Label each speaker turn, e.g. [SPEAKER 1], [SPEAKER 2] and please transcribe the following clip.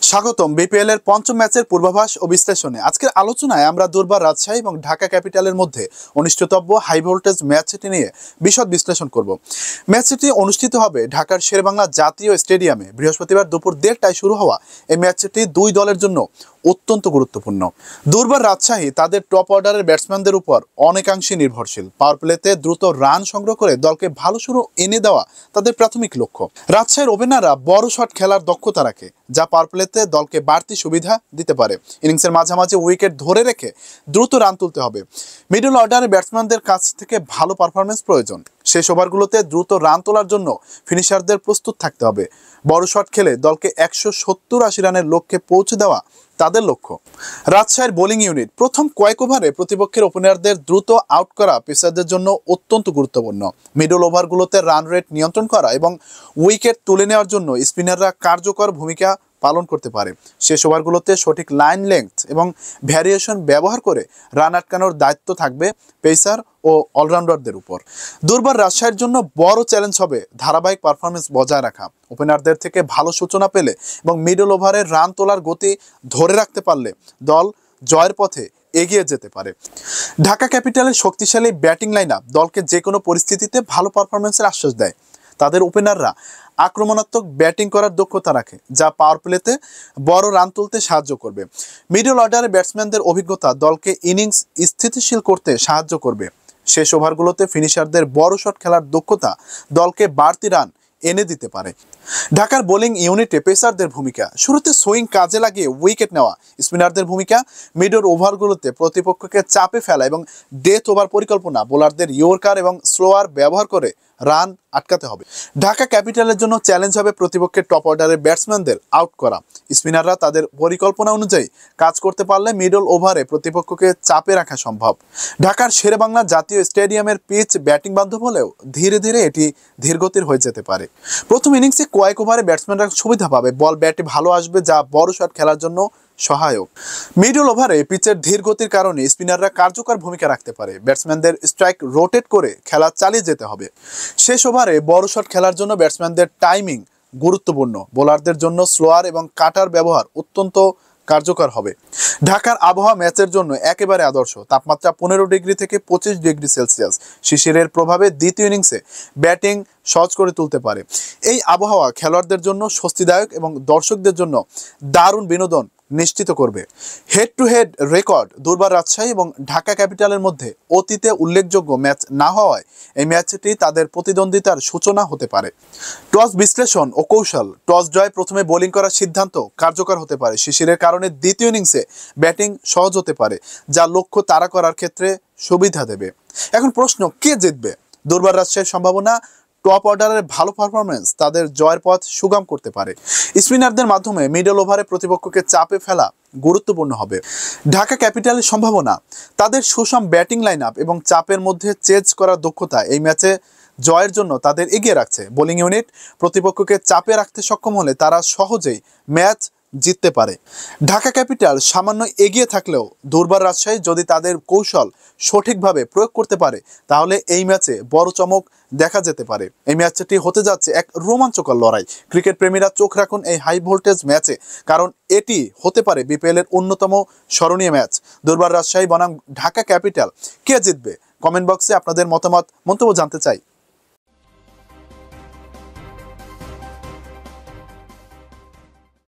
[SPEAKER 1] স্বাগতম বিপিএল এর পঞ্চম ম্যাচের পূর্বাভাস ও বিশ্লেষণে। আজকের আলোচনায় আমরা দুর্বার রাজশাহী এবং ঢাকা ক্যাপিটালের মধ্যে অনুষ্ঠিতব্য হাই ভোল্টেজ ম্যাচটি নিয়ে বিশদ বিশ্লেষণ করব। ম্যাচটি অনুষ্ঠিত হবে ঢাকার শেরেবাংলা জাতীয় স্টেডিয়ামে বৃহস্পতিবার দুপুর 1:30টায় শুরু হওয়া এই ম্যাচটি দুই দলের জন্য অত্যন্ত গুরুত্বপূর্ণ। দুর্বার রাজশাহী তাদের টপ অর্ডারের ব্যাটসম্যানদের উপর অনেকাংশে নির্ভরশীল। পাওয়ার প্লেতে দ্রুত রান সংগ্রহ করে দলকে ভালো শুরু এনে দেওয়া তাদের প্রাথমিক লক্ষ্য। রাজশাহীর ওপেনাররা বড় শট খেলার দক্ষতা রাখে, যা পাওয়ার প্লেতে দলকে বাড়তি সুবিধা দিতে পারে। ইনিংসের মাঝামাঝি উইকেট ধরে রেখে দ্রুত রান তুলতে হবে। মিডল অর্ডারের ব্যাটসম্যানদের কাছ থেকে ভালো পারফরমেন্স প্রয়োজন। শেষ ওভারগুলোতে দ্রুত রান তোলার জন্য ফিনিশারদের প্রস্তুত থাকতে হবে। বড় শট খেলে দলকে 170-80 রানের লক্ষ্যে পৌঁছে দেওয়া তাদের লক্ষ্য। রাজশাহীর বোলিং ইউনিট প্রথম কয়েক ওভারে প্রতিপক্ষের ওপেনারদের দ্রুত আউট করা পেসারদের জন্য অত্যন্ত গুরুত্বপূর্ণ। মিডল ওভারগুলোতে রান রেট নিয়ন্ত্রণ করা এবং উইকেট তুলে নেওয়ার জন্য স্পিনাররা কার্যকর ভূমিকা পালন করতে পারে। শেষ ওভারগুলোতে সঠিক লাইন লেংথ এবং ভ্যারিয়েশন ব্যবহার করে রান আটকানোর দায়িত্ব থাকবে পেসার ও অলরাউন্ডারদের উপর। দুর্বার রাজশাহীর জন্য বড় চ্যালেঞ্জ হবে ধারাবাহিক পারফরমেন্স বজায় রাখা। ওপেনারদের থেকে ভালো সূচনা পেলে এবং মিডল ওভারে রান তোলার গতি ধরে রাখতে পারলে দল জয়ের পথে এগিয়ে যেতে পারে। ঢাকা ক্যাপিটালের শক্তিশালী ব্যাটিং লাইন আপ দলকে যে কোনো পরিস্থিতিতে ভালো পারফরমেন্সের আশ্বাস দেয়। তাদের ওপেনাররা আক্রমণাত্মক ব্যাটিং করার দক্ষতা রাখে, যা পাওয়ার প্লেতে বড় রান তুলতে সাহায্য করবে। মিডল অর্ডারের ব্যাটসম্যানদের অভিজ্ঞতা দলকে ইনিংস স্থিতিশীল করতে সাহায্য করবে। শেষ ওভারগুলোতে ফিনিশারদের বড় শট খেলার দক্ষতা দলকে বাড়তি রান এনে দিতে পারে। ঢাকার বোলিং ইউনিটে পেসারদের ভূমিকা শুরুতে সুইং কাজে লাগিয়ে উইকেট নেওয়া। স্পিনারদের ভূমিকা মিডল ওভারগুলোতে প্রতিপক্ষকে চাপে ফেলা এবং ডেথ ওভার পরিকল্পনা। বোলারদের ইয়র্কার এবং স্লোয়ার ব্যবহার করে রান আটকাতে হবে। ঢাকা ক্যাপিটালের জন্য চ্যালেঞ্জ হবে প্রতিপক্ষের টপ অর্ডারের ব্যাটসম্যানদের আউট করা। স্পিনাররা তাদের পরিকল্পনা অনুযায়ী কাজ করতে পারলে মিডল ওভারে প্রতিপক্ষকে চাপে রাখা সম্ভব। ঢাকার শেরেবাংলা জাতীয় স্টেডিয়ামের পিচ ব্যাটিং বান্ধব হলেও ধীরে ধীরে এটি ধীরগতির হয়ে যেতে পারে। প্রথম ইনিংসে কয়েক ওভারে ব্যাটসম্যানরা সুবিধা পাবে, বল ব্যাটে ভালো আসবে, যা বড় শট খেলার জন্য সহায়ক। মিডল ওভারে পিচের ধীর গতির কারণে স্পিনাররা কার্যকর ভূমিকা রাখতে পারে। ব্যাটসম্যানদের স্ট্রাইক রোটেট করে খেলা চালিয়ে যেতে হবে। শেষ ওভারে বড় শট খেলার জন্য ব্যাটসম্যানদের টাইমিং গুরুত্বপূর্ণ। বোলারদের জন্য স্লোয়ার এবং কাটার ব্যবহার অত্যন্ত কার্যকর হবে। ঢাকার আবহাওয়া ম্যাচের জন্য একেবারে আদর্শ। তাপমাত্রা 15 ডিগ্রি থেকে 25 ডিগ্রি সেলসিয়াস। শিশিরের প্রভাবে দ্বিতীয় ইনিংসে ব্যাটিং সহজ করে তুলতে পারে। এই আবহাওয়া খেলোয়াড়দের জন্য স্বস্তিদায়ক এবং দর্শকদের জন্য দারুণ বিনোদন নিশ্চিত করবে। হেড টু হেড রেকর্ড দুর্বার রাজশাহী এবং ঢাকা ক্যাপিটালের মধ্যে অতীতে উল্লেখযোগ্য ম্যাচ না হওয়ায় এই ম্যাচটি তাদের প্রতিদ্বন্দ্বিতার সূচনা হতে পারে। টস বিশ্লেষণ ও কৌশল। টস জয় প্রথমে বোলিং করার সিদ্ধান্ত কার্যকর হতে পারে। শিশিরের কারণে দ্বিতীয় ইনিংসে ব্যাটিং সহজ হতে পারে, যা লক্ষ্য তাড়া করার ক্ষেত্রে সুবিধা দেবে। এখন প্রশ্ন, কে জিতবে? দুর্বার রাজশাহীর সম্ভাবনা টপ অর্ডারের ভালো পারফরমেন্স তাদের জয়ের পথ সুগম করতে পারে। স্পিনারদের মাধ্যমে মিডল ওভারে প্রতিপক্ষকে চাপে ফেলা গুরুত্বপূর্ণ হবে। ঢাকা ক্যাপিটালের সম্ভাবনা তাদের সুষম ব্যাটিং লাইন আপ এবং চাপের মধ্যে চেজ করার দক্ষতা এই ম্যাচে জয়ের জন্য তাদের এগিয়ে রাখছে। বোলিং ইউনিট প্রতিপক্ষকে চাপে রাখতে সক্ষম হলে তারা সহজেই ম্যাচ জিততে পারে। ঢাকা ক্যাপিটাল সামান্য এগিয়ে থাকলেও দুর্বার রাজশাহী যদি তাদের কৌশল সঠিকভাবে প্রয়োগ করতে পারে, তাহলে এই ম্যাচে বড় চমক দেখা যেতে পারে। এই ম্যাচটি হতে যাচ্ছে এক রোমাঞ্চকর লড়াই। ক্রিকেট প্রেমীরা চোখ রাখুন এই হাই ভোল্টেজ ম্যাচে, কারণ এটি হতে পারে বিপিএল এর অন্যতম স্মরণীয় ম্যাচ। দুর্বার রাজশাহী বনাম ঢাকা ক্যাপিটাল, কে জিতবে? কমেন্ট বক্সে আপনাদের মতামত মন্তব্য জানতে চাই।